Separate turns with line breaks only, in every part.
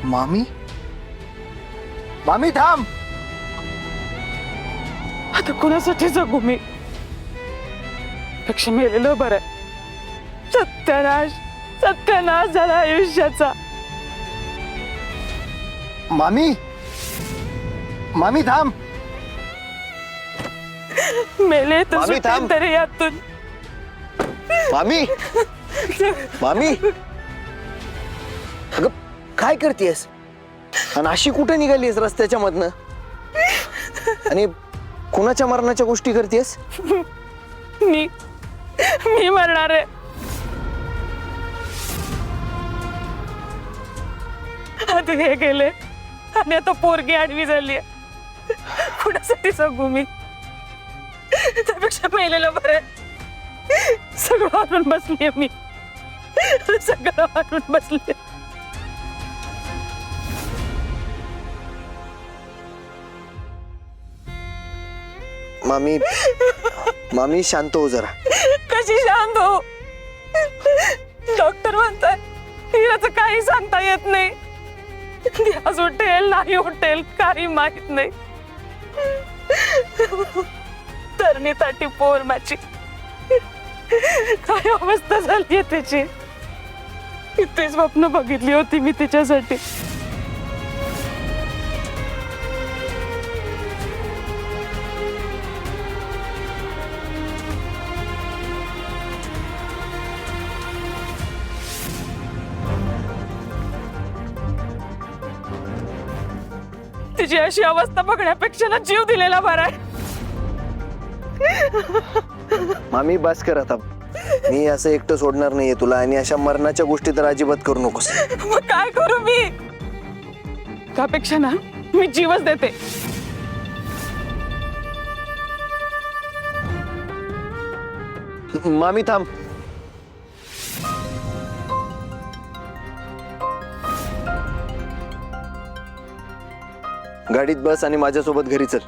मामी मामी थांब.
आता कोणासाठी जगू मी? पेक्षा मेलेलं बरं. सत्यानाश सत्यानाश झाला आयुष्याचा.
मामी मामी थांब.
मेले तर
मामी, थांब.
सुटेन तरी यातून.
मामी मामी अगं काय करतेस? आणि अशी कुठे निघालीस रस्त्याच्या मधनं? आणि कुणाच्या मरणाच्या गोष्टी करतेस?
मी मरणार आहे. आता हे गेले आणि आता पोरगी आडवी झाली. कुणासाठी सांगू मी? त्यापेक्षा मेलेलं बरं. सगळं आणून बसलीये मी. सगळं आणून बसले.
मामी मामी शांत हो जरा.
कशी शांत हो? डॉक्टर म्हणताय हिराचं काही सांगता येत नाही. ती आज उठेल नाही उठेल काही माहित नाही. तरणीसाठी पोर माझी काय अवस्था झालीये त्याची. किती स्वप्न बघितली होती मी तिच्यासाठी. तिची अशी अवस्था बघण्यापेक्षा ना जीव दिलेला बरा आहे.
मामी बस कर आता. मी असं एकटं सोडणार नाहीये तुला. आणि अशा मरणाच्या गोष्टी तर अजिबात करू नकोस.
मग काय करू मी? त्यापेक्षा ना मी जीवच देते.
मामी थांब. गाडीत बस आणि माझ्यासोबत घरी चल.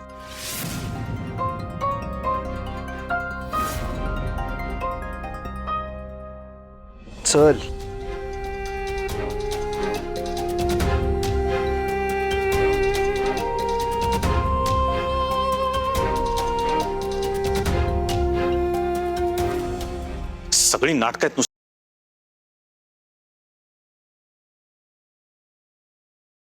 चल.
सगळी नाटक आहेत.